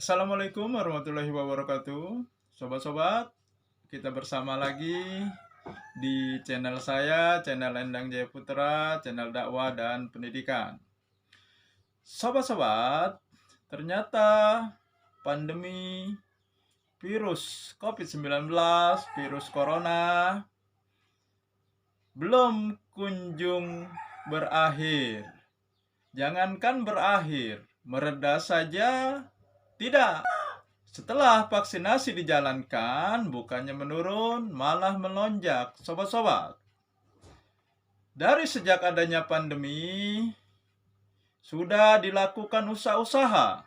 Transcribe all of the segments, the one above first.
Assalamualaikum warahmatullahi wabarakatuh. Sobat-sobat, kita bersama lagi di channel saya, channel Endang Jaya Putra, channel dakwah dan pendidikan. Sobat-sobat, ternyata pandemi virus COVID-19, virus corona belum kunjung berakhir. Jangankan berakhir, mereda saja tidak. Setelah vaksinasi dijalankan, bukannya menurun, malah melonjak, sobat-sobat. Dari sejak adanya pandemi, sudah dilakukan usaha-usaha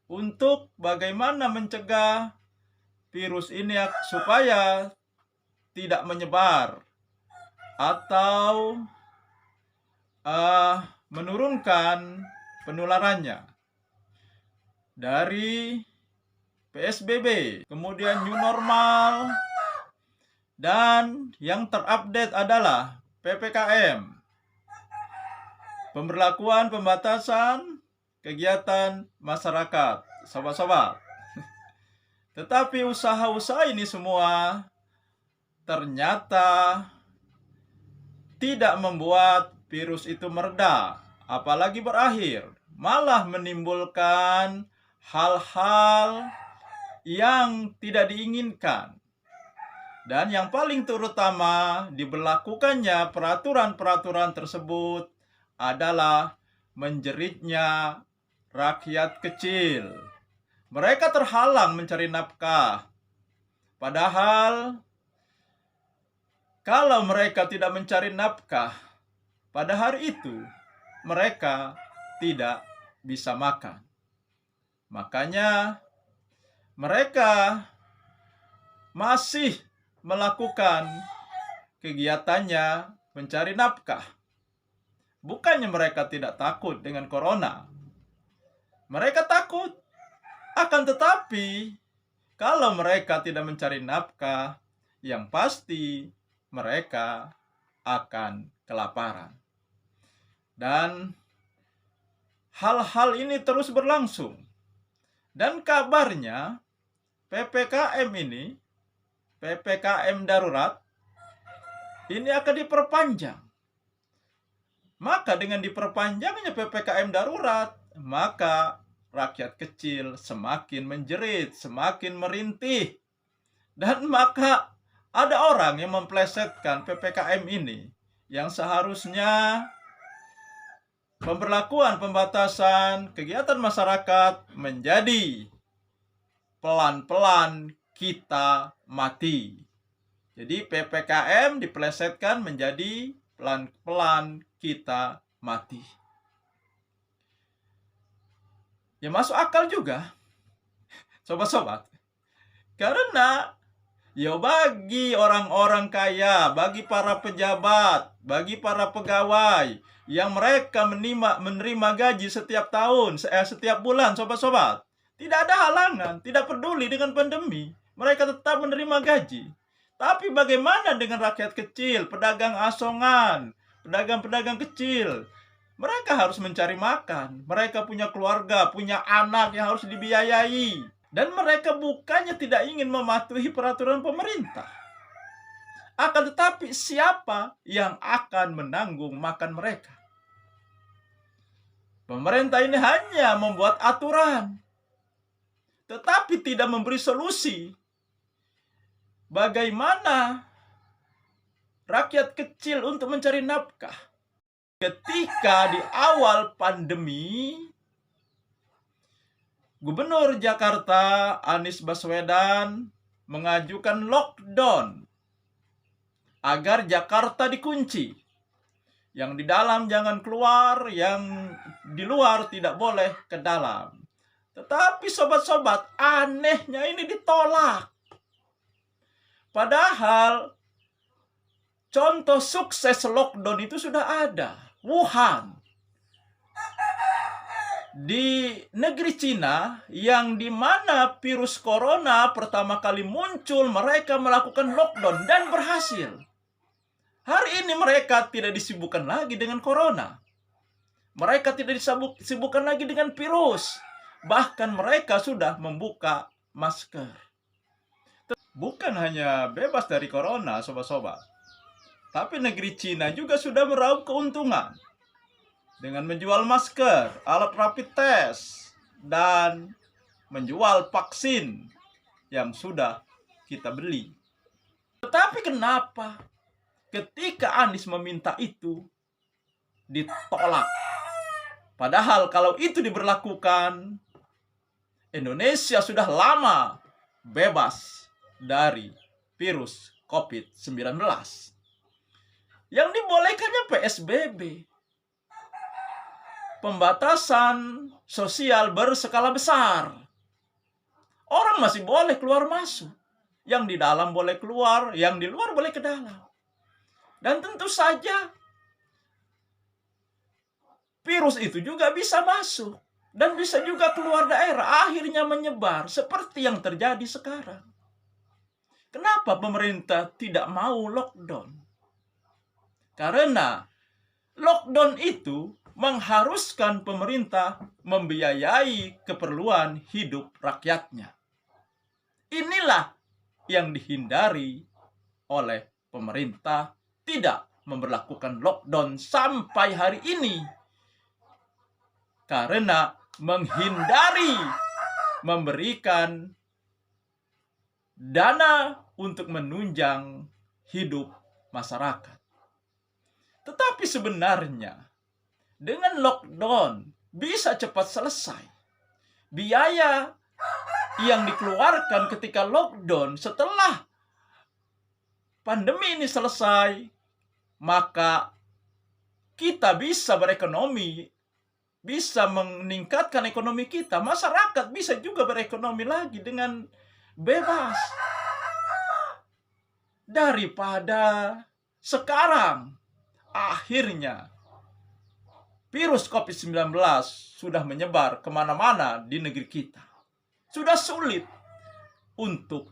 untuk bagaimana mencegah virus ini supaya tidak menyebar atau menurunkan penularannya. Dari PSBB, kemudian new normal, dan yang terupdate adalah PPKM, pemberlakuan pembatasan kegiatan masyarakat, sobat-sobat. Tetapi usaha-usaha ini semua ternyata tidak membuat virus itu mereda, apalagi berakhir, malah menimbulkan hal-hal yang tidak diinginkan. Dan yang paling terutama diberlakukannya peraturan-peraturan tersebut adalah menjeritnya rakyat kecil. Mereka terhalang mencari nafkah. Padahal kalau mereka tidak mencari nafkah, pada hari itu mereka tidak bisa makan. Makanya mereka masih melakukan kegiatannya mencari nafkah. Bukannya mereka tidak takut dengan corona. Mereka takut. Akan tetapi, kalau mereka tidak mencari nafkah, yang pasti mereka akan kelaparan. Dan hal-hal ini terus berlangsung. Dan kabarnya PPKM ini, PPKM darurat, ini akan diperpanjang. Maka dengan diperpanjangnya PPKM darurat, maka rakyat kecil semakin menjerit, semakin merintih. Dan maka ada orang yang memplesetkan PPKM ini, yang seharusnya pemberlakuan pembatasan kegiatan masyarakat menjadi pelan-pelan kita mati. Jadi PPKM dipelesetkan menjadi pelan-pelan kita mati. Ya masuk akal juga, sobat-sobat. Karena ya bagi orang-orang kaya, bagi para pejabat, bagi para pegawai yang mereka menerima gaji setiap tahun, setiap bulan, sobat-sobat, tidak ada halangan, tidak peduli dengan pandemi, mereka tetap menerima gaji. Tapi bagaimana dengan rakyat kecil, pedagang asongan, pedagang-pedagang kecil? Mereka harus mencari makan, mereka punya keluarga, punya anak yang harus dibiayai. Dan mereka bukannya tidak ingin mematuhi peraturan pemerintah. Akan tetapi siapa yang akan menanggung makan mereka? Pemerintah ini hanya membuat aturan, tetapi tidak memberi solusi. Bagaimana rakyat kecil untuk mencari nafkah? Ketika di awal pandemi, Gubernur Jakarta Anies Baswedan mengajukan lockdown agar Jakarta dikunci. Yang di dalam jangan keluar, yang di luar tidak boleh ke dalam. Tetapi sobat-sobat, anehnya ini ditolak. Padahal contoh sukses lockdown itu sudah ada. Wuhan, di negeri Cina, yang dimana virus corona pertama kali muncul, mereka melakukan lockdown dan berhasil. Hari ini mereka tidak disibukkan lagi dengan corona. Mereka tidak disibukkan lagi dengan virus. Bahkan mereka sudah membuka masker. Bukan hanya bebas dari corona, sobat-sobat, tapi negeri Cina juga sudah meraup keuntungan dengan menjual masker, alat rapid test, dan menjual vaksin yang sudah kita beli. Tetapi kenapa ketika Anies meminta itu ditolak? Padahal kalau itu diberlakukan, Indonesia sudah lama bebas dari virus COVID-19. Yang dibolehkannya PSBB, pembatasan sosial berskala besar. Orang masih boleh keluar masuk. Yang di dalam boleh keluar, yang di luar boleh ke dalam. Dan tentu saja virus itu juga bisa masuk dan bisa juga keluar daerah, akhirnya menyebar seperti yang terjadi sekarang. Kenapa pemerintah tidak mau lockdown? Karena lockdown itu mengharuskan pemerintah membiayai keperluan hidup rakyatnya. Inilah yang dihindari oleh pemerintah, tidak memberlakukan lockdown sampai hari ini. Karena menghindari memberikan dana untuk menunjang hidup masyarakat. Tetapi sebenarnya dengan lockdown bisa cepat selesai. Biaya yang dikeluarkan ketika lockdown setelah pandemi ini selesai, maka kita bisa berekonomi, bisa meningkatkan ekonomi kita. Masyarakat bisa juga berekonomi lagi dengan bebas. Daripada sekarang akhirnya virus COVID-19 sudah menyebar kemana-mana di negeri kita. Sudah sulit untuk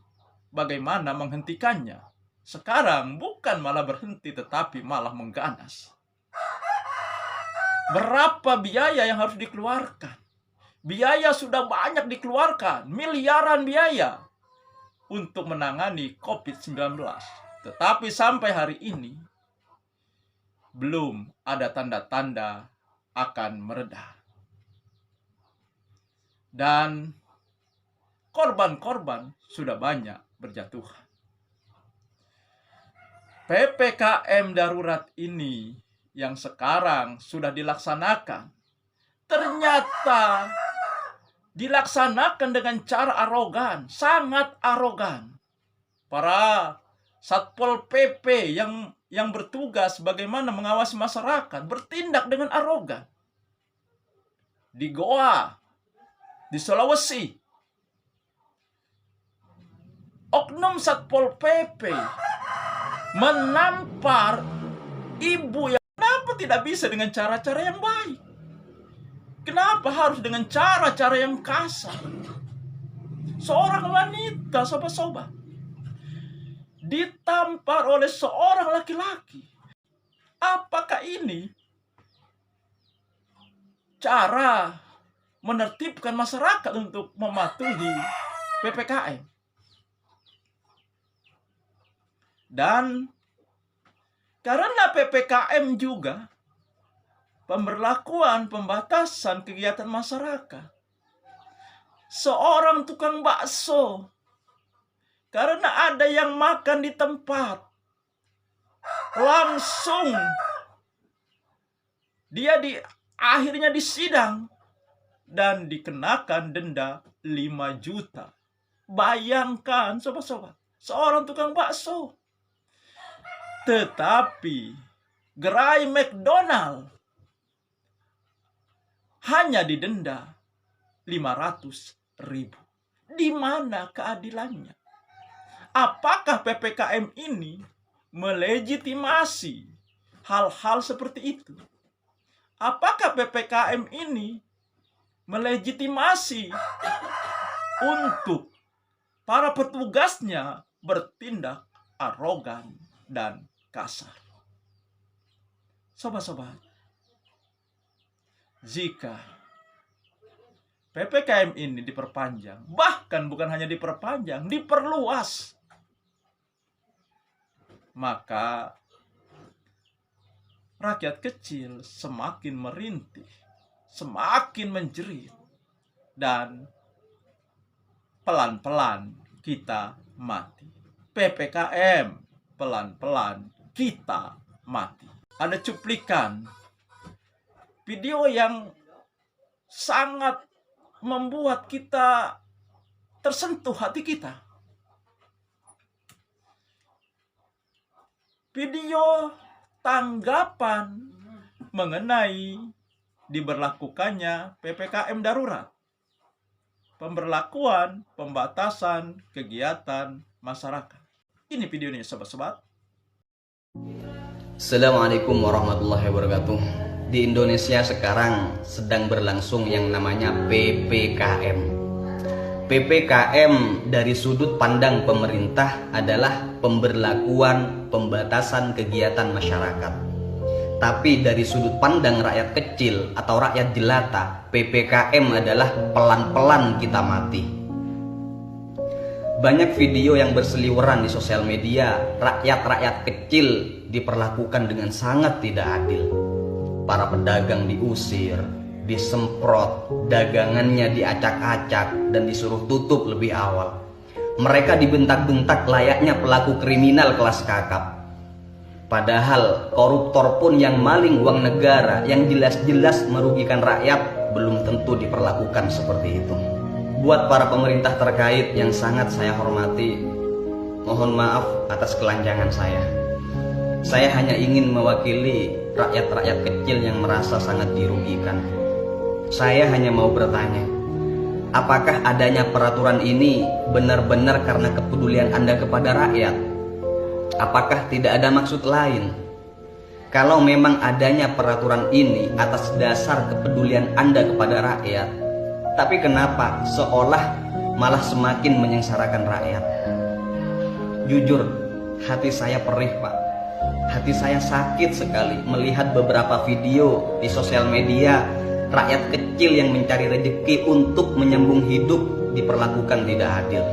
bagaimana menghentikannya. Sekarang bukan malah berhenti, tetapi malah mengganas. Berapa biaya yang harus dikeluarkan? Biaya sudah banyak dikeluarkan, miliaran biaya untuk menangani COVID-19. Tetapi sampai hari ini belum ada tanda-tanda akan mereda. Dan korban-korban sudah banyak berjatuhan. PPKM darurat ini yang sekarang sudah dilaksanakan, ternyata dilaksanakan dengan cara arogan, sangat arogan. Para Satpol PP yang bertugas bagaimana mengawasi masyarakat bertindak dengan arogan. Di Goa, di Sulawesi, oknum Satpol PP menampar ibu yang kenapa tidak bisa dengan cara-cara yang baik? Kenapa harus dengan cara-cara yang kasar? Seorang wanita, sobat-sobat, ditampar oleh seorang laki-laki. Apakah ini cara menertibkan masyarakat untuk mematuhi PPKM? Dan karena PPKM juga pemberlakuan pembatasan kegiatan masyarakat. Seorang tukang bakso, karena ada yang makan di tempat, langsung dia akhirnya disidang dan dikenakan denda 5 juta. Bayangkan sobat-sobat, seorang tukang bakso. Tetapi gerai McDonald hanya didenda 500.000. Di mana keadilannya? Apakah PPKM ini melegitimasi hal-hal seperti itu? Apakah PPKM ini melegitimasi untuk para petugasnya bertindak arogan dan kasar? Sobat-sobat, jika PPKM ini diperpanjang, bahkan bukan hanya diperpanjang, diperluas. Maka rakyat kecil semakin merintih, semakin menjerit, dan pelan-pelan kita mati. PPKM, pelan-pelan kita mati. Ada cuplikan video yang sangat membuat kita tersentuh hati kita. Video tanggapan mengenai diberlakukannya PPKM darurat. Pemberlakuan, pembatasan kegiatan masyarakat. Ini videonya sobat-sobat. Assalamualaikum warahmatullahi wabarakatuh. Di Indonesia sekarang sedang berlangsung yang namanya PPKM. PPKM dari sudut pandang pemerintah adalah pemberlakuan pembatasan kegiatan masyarakat. Tapi dari sudut pandang rakyat kecil atau rakyat jelata, PPKM adalah pelan-pelan kita mati. Banyak video yang berseliweran di sosial media, rakyat-rakyat kecil diperlakukan dengan sangat tidak adil. Para pedagang diusir, disemprot, dagangannya diacak-acak dan disuruh tutup lebih awal. Mereka dibentak-bentak layaknya pelaku kriminal kelas kakap. Padahal koruptor pun yang maling uang negara, yang jelas-jelas merugikan rakyat, belum tentu diperlakukan seperti itu. Buat para pemerintah terkait yang sangat saya hormati, mohon maaf atas kelancangan saya. Saya hanya ingin mewakili rakyat-rakyat kecil yang merasa sangat dirugikan. Saya hanya mau bertanya, apakah adanya peraturan ini benar-benar karena kepedulian Anda kepada rakyat? Apakah tidak ada maksud lain? Kalau memang adanya peraturan ini atas dasar kepedulian Anda kepada rakyat, tapi kenapa seolah malah semakin menyengsarakan rakyat? Jujur, hati saya perih, Pak. Hati saya sakit sekali melihat beberapa video di sosial media rakyat kecil yang mencari rezeki untuk menyambung hidup diperlakukan tidak adil.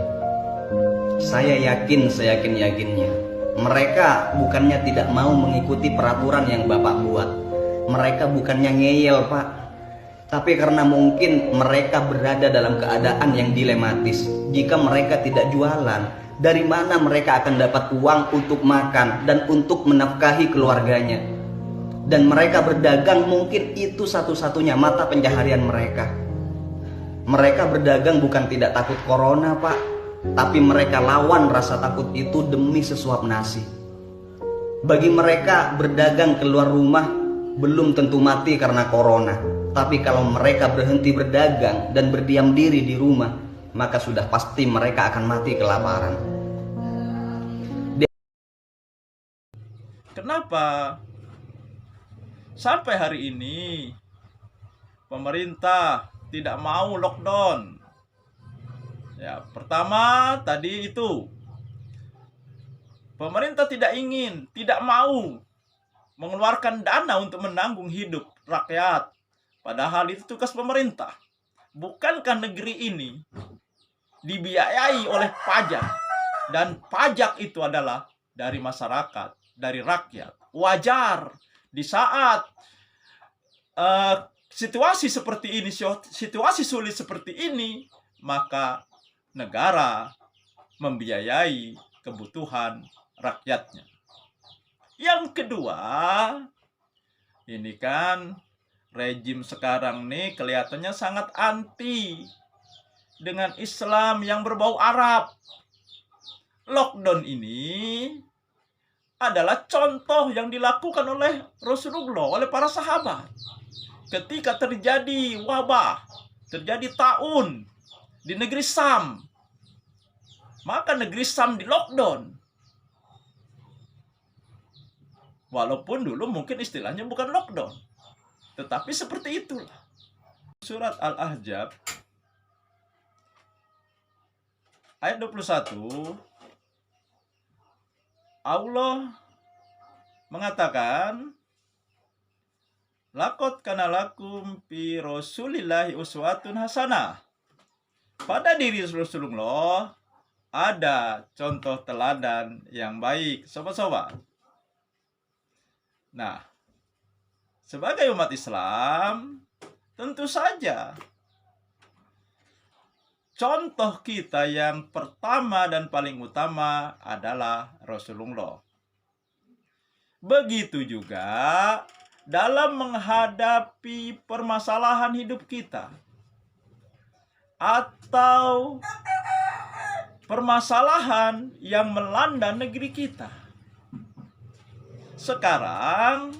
Saya yakin, seyakin-yakinnya, mereka bukannya tidak mau mengikuti peraturan yang Bapak buat. Mereka bukannya ngeyel, Pak. Tapi karena mungkin mereka berada dalam keadaan yang dilematis. Jika mereka tidak jualan, dari mana mereka akan dapat uang untuk makan dan untuk menafkahi keluarganya? Dan mereka berdagang mungkin itu satu-satunya mata pencaharian mereka. Mereka berdagang bukan tidak takut corona, Pak, tapi mereka lawan rasa takut itu demi sesuap nasi. Bagi mereka berdagang keluar rumah belum tentu mati karena corona, tapi kalau mereka berhenti berdagang dan berdiam diri di rumah, maka sudah pasti mereka akan mati kelaparan. Kenapa sampai hari ini pemerintah tidak mau lockdown? Ya, pertama tadi itu pemerintah tidak ingin, tidak mau mengeluarkan dana untuk menanggung hidup rakyat. Padahal itu tugas pemerintah. Bukankah negeri ini dibiayai oleh pajak? Dan pajak itu adalah dari masyarakat, dari rakyat. Wajar di saat situasi seperti ini, situasi sulit seperti ini, maka negara membiayai kebutuhan rakyatnya. Yang kedua, ini kan rejim sekarang nih kelihatannya sangat anti dengan Islam yang berbau Arab. Lockdown ini adalah contoh yang dilakukan oleh Rasulullah, oleh para sahabat. Ketika terjadi wabah, terjadi taun di negeri Sam, maka negeri Sam di lockdown. Walaupun dulu mungkin istilahnya bukan lockdown, tetapi seperti itulah. Surat Al-Ahzab ayat 21, Allah mengatakan, Lakot kana lakum fi rasulillahi uswatun hasanah. Pada diri Rasulullah ada contoh teladan yang baik, sobat-sobat. Nah, sebagai umat Islam, tentu saja contoh kita yang pertama dan paling utama adalah Rasulullah. Begitu juga dalam menghadapi permasalahan hidup kita atau permasalahan yang melanda negeri kita. Sekarang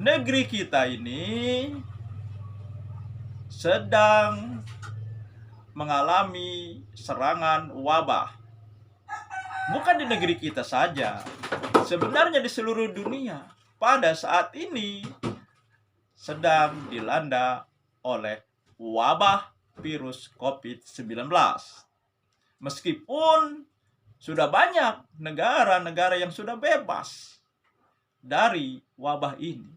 negeri kita ini sedang mengalami serangan wabah. Bukan di negeri kita saja, sebenarnya di seluruh dunia pada saat ini sedang dilanda oleh wabah virus COVID-19. Meskipun sudah banyak negara-negara yang sudah bebas dari wabah ini.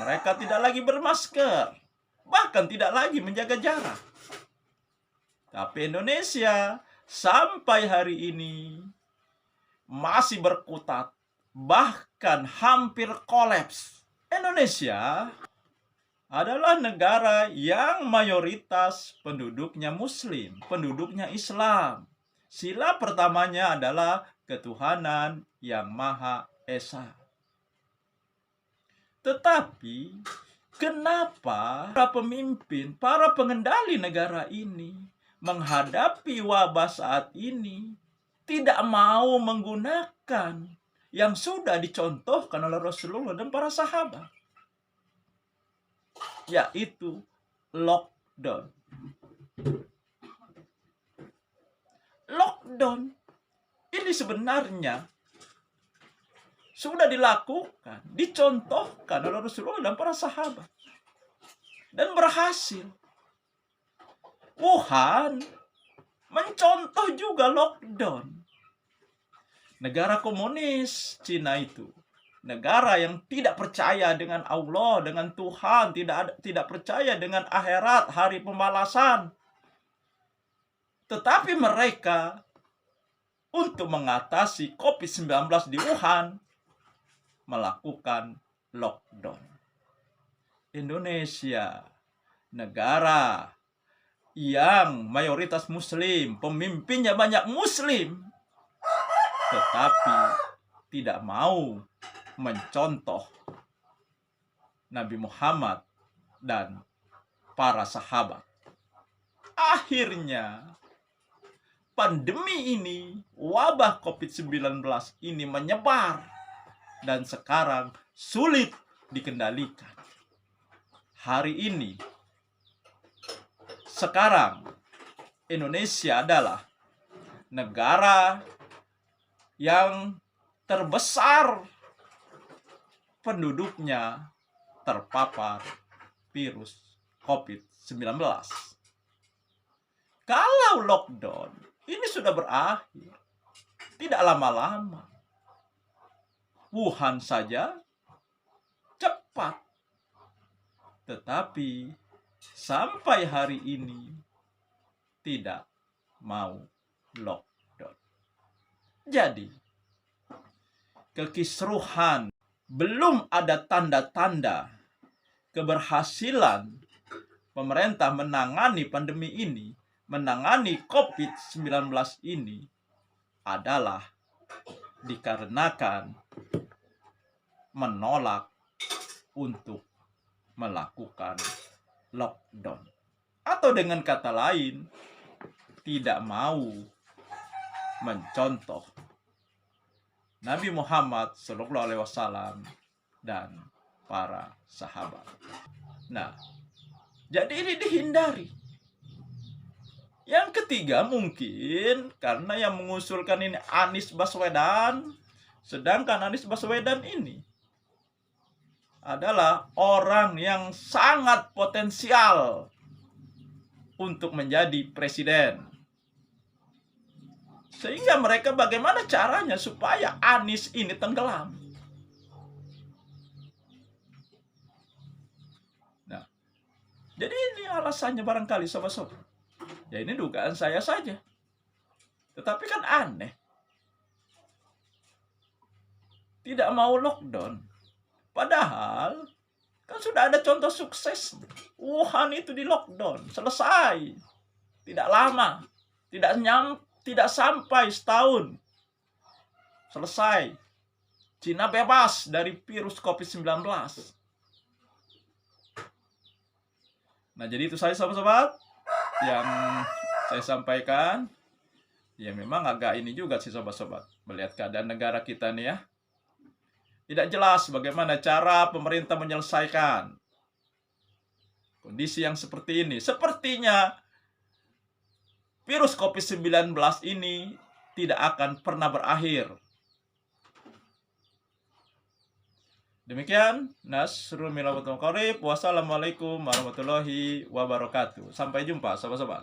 Mereka tidak lagi bermasker, bahkan tidak lagi menjaga jarak. Tapi Indonesia sampai hari ini masih berkutat, bahkan hampir kolaps. Indonesia adalah negara yang mayoritas penduduknya Muslim, penduduknya Islam. Sila pertamanya adalah ketuhanan yang Maha Esa. Tetapi kenapa para pemimpin, para pengendali negara ini menghadapi wabah saat ini tidak mau menggunakan yang sudah dicontohkan oleh Rasulullah dan para sahabat, yaitu lockdown. Lockdown ini sebenarnya sudah dilakukan, dicontohkan oleh Rasulullah dan para sahabat, dan berhasil. Wuhan mencontoh juga lockdown. Negara komunis Cina itu, negara yang tidak percaya dengan Allah, dengan Tuhan, tidak percaya dengan akhirat, hari pembalasan. Tetapi mereka untuk mengatasi COVID-19 di Wuhan melakukan lockdown. Indonesia, negara yang mayoritas Muslim, pemimpinnya banyak Muslim, tetapi tidak mau mencontoh Nabi Muhammad dan para sahabat. Akhirnya pandemi ini, wabah COVID-19 ini menyebar dan sekarang sulit dikendalikan. Hari ini, sekarang Indonesia adalah negara yang terbesar penduduknya terpapar virus COVID-19. Kalau lockdown ini sudah berakhir, tidak lama-lama, Wuhan saja cepat. Tetapi sampai hari ini tidak mau lockdown. Jadi, kekisruhan, belum ada tanda-tanda keberhasilan pemerintah menangani pandemi ini, menangani COVID-19 ini adalah dikarenakan menolak untuk melakukan lockdown. Atau dengan kata lain, tidak mau mencontoh Nabi Muhammad SAW dan para sahabat. Nah, jadi ini dihindari. Yang ketiga mungkin karena yang mengusulkan ini Anies Baswedan, sedangkan Anies Baswedan ini adalah orang yang sangat potensial untuk menjadi presiden. Sehingga mereka bagaimana caranya supaya Anies ini tenggelam. Nah, jadi ini alasannya barangkali sobat-sobat. Ya ini dugaan saya saja. Tetapi kan aneh. Tidak mau lockdown. Padahal kan sudah ada contoh sukses. Wuhan itu di lockdown, selesai. Tidak lama. Tidak sampai setahun. Selesai. Cina bebas dari virus COVID-19. Nah, jadi itu saya sobat-sobat yang saya sampaikan. Ya memang agak ini juga sih sobat-sobat. Melihat keadaan negara kita nih ya. Tidak jelas bagaimana cara pemerintah menyelesaikan kondisi yang seperti ini. Sepertinya virus COVID-19 ini tidak akan pernah berakhir. Demikian, Nasrul Milawatul Qorib. Wassalamualaikum warahmatullahi wabarakatuh. Sampai jumpa, sobat-sobat.